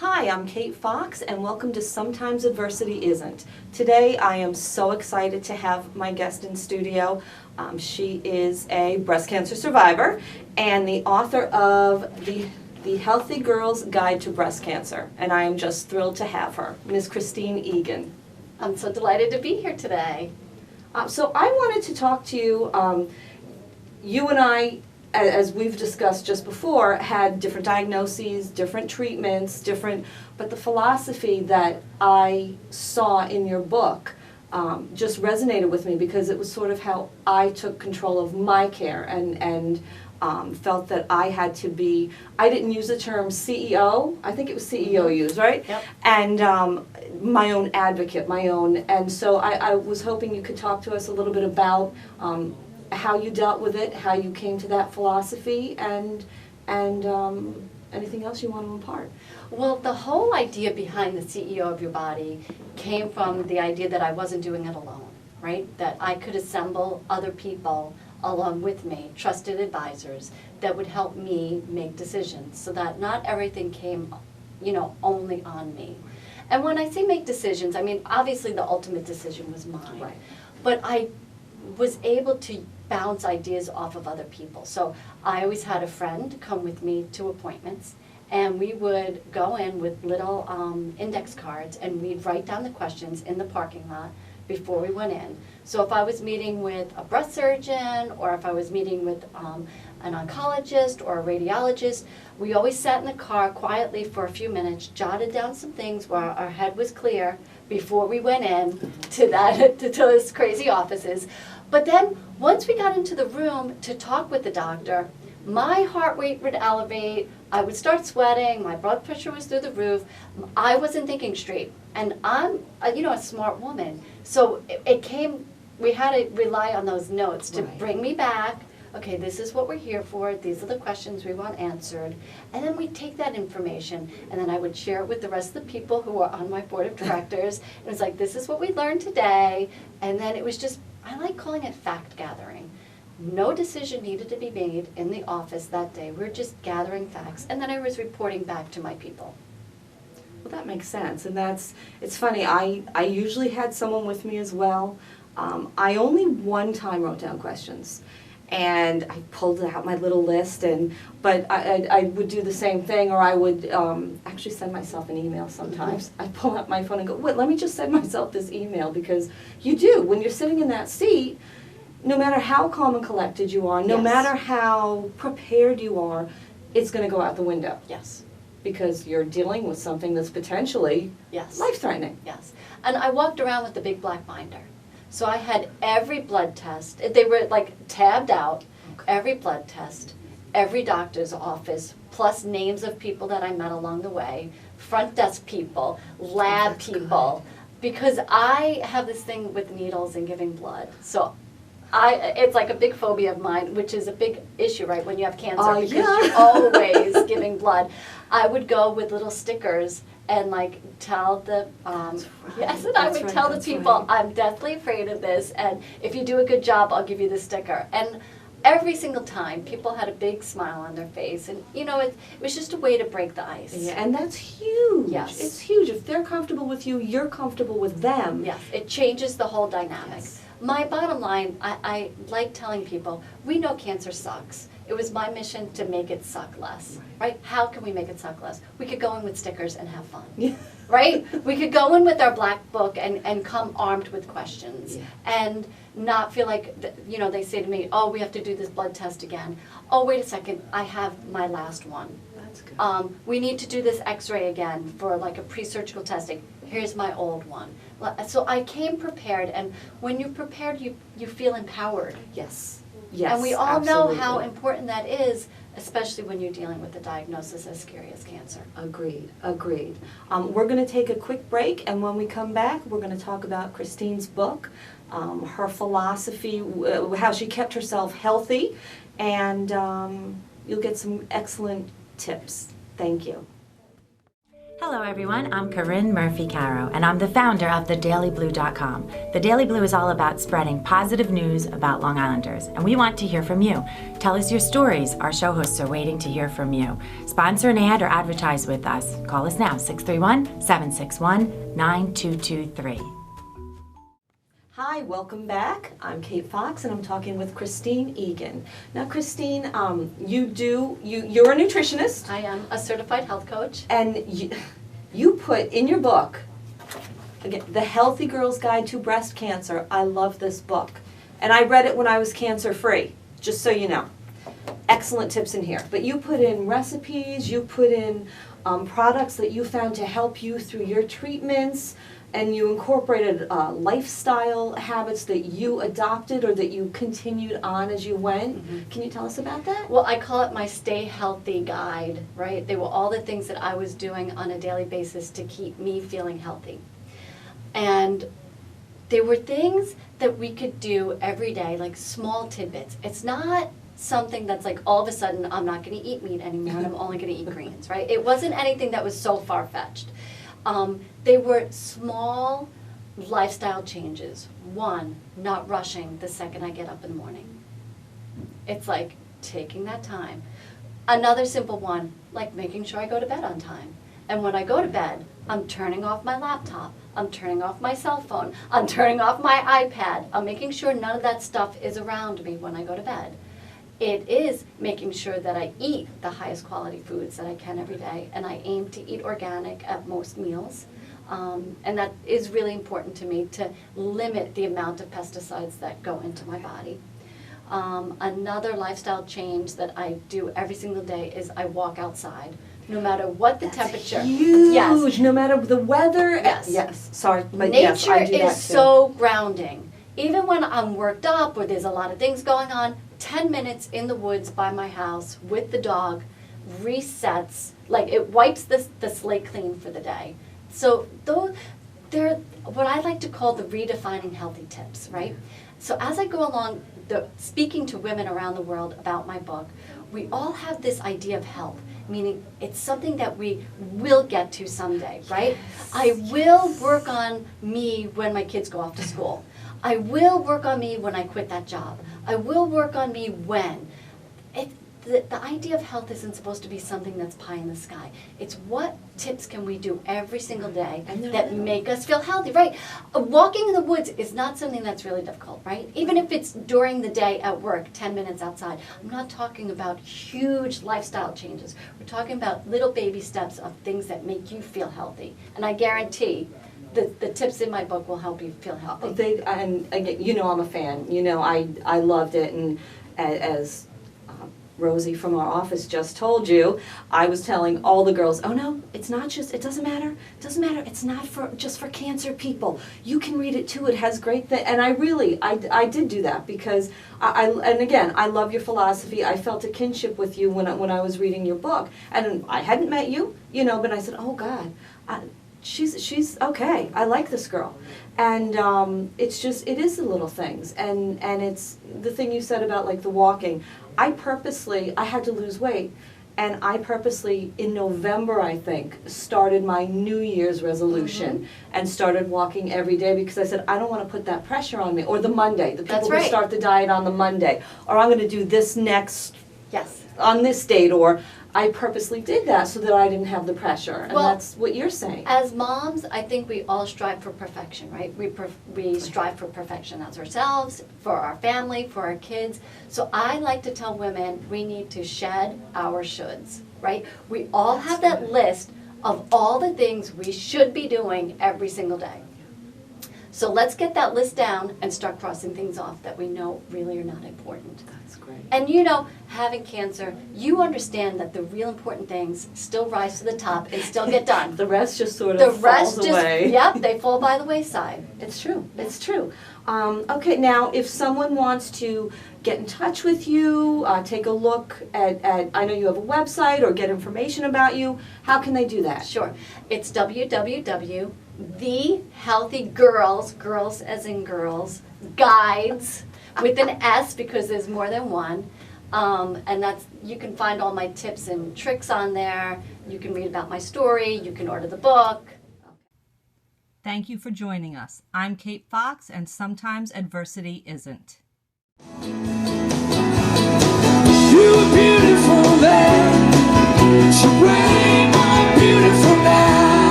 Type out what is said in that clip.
Hi, I'm Kate Fox, and welcome to Sometimes Adversity Isn't. Today I am so excited to have my guest in studio. She is a breast cancer survivor and the author of the Healthy Girl's Guide to Breast Cancer, and I am just thrilled to have her, Ms. Christine Egan. I'm so delighted to be here today. So I wanted to talk to you. You and I, as we've discussed just before, had different diagnoses, different treatments, but the philosophy that I saw in your book just resonated with me because it was sort of how I took control of my care and felt that I had to be, I didn't use the term CEO, I think it was CEO used, right? Yep. And my own advocate, and so I was hoping you could talk to us a little bit about how you dealt with it, how you came to that philosophy, and anything else you want to impart. Well, the whole idea behind the CEO of your body came from the idea that I wasn't doing it alone, right? That I could assemble other people along with me, trusted advisors, that would help me make decisions so that not everything came, only on me. And when I say make decisions, I mean, obviously the ultimate decision was mine. Right. But I was able to bounce ideas off of other people. So I always had a friend come with me to appointments, and we would go in with little index cards, and we'd write down the questions in the parking lot before we went in. So if I was meeting with a breast surgeon, or if I was meeting with an oncologist or a radiologist, we always sat in the car quietly for a few minutes, jotted down some things where our head was clear before we went in to those crazy offices. But then once we got into the room to talk with the doctor, my heart rate would elevate, I would start sweating, my blood pressure was through the roof, I wasn't thinking straight. And I'm a smart woman. So it came, we had to rely on those notes to bring me back. Okay, this is what we're here for, these are the questions we want answered. And then we'd take that information, and then I would share it with the rest of the people who are on my board of directors. And it was like, this is what we learned today. And then it was just, I like calling it fact gathering. No decision needed to be made in the office that day. We're just gathering facts. And then I was reporting back to my people. Well, that makes sense, and it's funny, I usually had someone with me as well. I only one time wrote down questions, and I pulled out my little list, but I would do the same thing, or I would actually send myself an email sometimes. I'd pull out my phone and go, wait, let me just send myself this email, because you do, when you're sitting in that seat, no matter how calm and collected you are, no matter how prepared you are, it's going to go out the window. Yes. Because you're dealing with something that's potentially life-threatening. Yes. And I walked around with the big black binder. So I had every blood test. They were like tabbed out, every blood test, every doctor's office, plus names of people that I met along the way, front desk people, lab people. Because I have this thing with needles and giving blood. So it's like a big phobia of mine, which is a big issue, right, when you have cancer, because you're always giving blood. I would go with little stickers and tell the, yes, and I would tell the people, I'm deathly afraid of this, and if you do a good job, I'll give you the sticker. And every single time, people had a big smile on their face, and it was just a way to break the ice. Yeah, and that's huge. Yes. It's huge. If they're comfortable with you, you're comfortable with them. Yes, it changes the whole dynamic. Yes. My bottom line, I like telling people, we know cancer sucks. It was my mission to make it suck less, right? How can we make it suck less? We could go in with stickers and have fun, right? We could go in with our black book and come armed with questions and not feel like, they say to me, oh, we have to do this blood test again. Oh, wait a second, I have my last one. That's good. We need to do this x-ray again for a pre-surgical testing. Here's my old one. So I came prepared, and when you're prepared, you feel empowered. Yes. Yes, and we all absolutely. know how important that is, especially when you're dealing with a diagnosis as scary as cancer. Agreed, agreed. We're going to take a quick break, and when we come back, we're going to talk about Christine's book, her philosophy, how she kept herself healthy, and you'll get some excellent tips. Thank you. Hello everyone, I'm Corinne Murphy-Caro, and I'm the founder of TheDailyBlue.com. The Daily Blue is all about spreading positive news about Long Islanders, and we want to hear from you. Tell us your stories. Our show hosts are waiting to hear from you. Sponsor an ad or advertise with us. Call us now, 631-761-9223. Hi, welcome back. I'm Kate Fox, and I'm talking with Christine Egan. Now, Christine, you're a nutritionist, I am a certified health coach. and you put in your book, again, The Healthy Girl's Guide to Breast Cancer. I love this book, and I read it when I was cancer-free, just so you know. Excellent tips in here. But you put in recipes, you put in products that you found to help you through your treatments, and you incorporated lifestyle habits that you adopted or that you continued on as you went. Mm-hmm. Can you tell us about that? Well, I call it my Stay Healthy guide, right? They were all the things that I was doing on a daily basis to keep me feeling healthy. And they were things that we could do every day, like small tidbits. It's not something that's like all of a sudden I'm not going to eat meat anymore and I'm only going to eat greens, right? It wasn't anything that was so far-fetched. They were small lifestyle changes. One, not rushing the second I get up in the morning. It's like taking that time. Another simple one, like making sure I go to bed on time. And when I go to bed, I'm turning off my laptop, I'm turning off my cell phone, I'm turning off my iPad. I'm making sure none of that stuff is around me when I go to bed. It is making sure that I eat the highest quality foods that I can every day, and I aim to eat organic at most meals. And that is really important to me, to limit the amount of pesticides that go into my body. Another lifestyle change that I do every single day is I walk outside, no matter what the temperature. Huge. Yes. No matter the weather. Yes. Yes. Sorry, but Nature yes, I do that is too. so grounding. Even when I'm worked up or there's a lot of things going on, 10 minutes in the woods by my house with the dog resets, like it wipes the slate clean for the day. So they're what I like to call the redefining healthy tips, right? So as I go along, speaking to women around the world about my book, we all have this idea of health, meaning it's something that we will get to someday, right? I will work on me when my kids go off to school. I will work on me when I quit that job. I will work on me when. The idea of health isn't supposed to be something that's pie in the sky. It's what tips can we do every single day that make us feel healthy, right? Walking in the woods is not something that's really difficult, right? Even if it's during the day at work, 10 minutes outside. I'm not talking about huge lifestyle changes. We're talking about little baby steps of things that make you feel healthy. And I guarantee the tips in my book will help you feel healthy. And again, you know I'm a fan. You know I loved it, and as Rosie from our office just told you, I was telling all the girls, oh no, it's not just, it doesn't matter, it's not just for cancer people. You can read it too, it has great things. And I did do that because and again, I love your philosophy. I felt a kinship with you when I was reading your book. And I hadn't met you, but I said, oh God, she's okay. I like this girl. And it is the little things. And it's the thing you said about like the walking. I had to lose weight, and I purposely, in November, I think, started my New Year's resolution and started walking every day because I said, I don't want to put that pressure on me. Or the Monday, the people who start the diet on the Monday. Or I'm going to do this next, on this date, or I purposely did that so that I didn't have the pressure, and that's what you're saying. As moms, I think we all strive for perfection, right? We strive for perfection as ourselves, for our family, for our kids. So I like to tell women we need to shed our shoulds, right? We all have that list of all the things we should be doing every single day. So let's get that list down and start crossing things off that we know really are not important. That's great. And having cancer, you understand that the real important things still rise to the top and still get done. The rest just sort of falls away. Yep, they fall by the wayside. It's true. It's true. Okay, now if someone wants to get in touch with you, take a look at, I know you have a website, or get information about you, how can they do that? Sure. It's www.thehealthygirls, girls as in girls, guides, with an S because there's more than one, And you can find all my tips and tricks on there. You can read about my story. You can order the book. Thank you for joining us. I'm Kate Fox, and sometimes adversity isn't.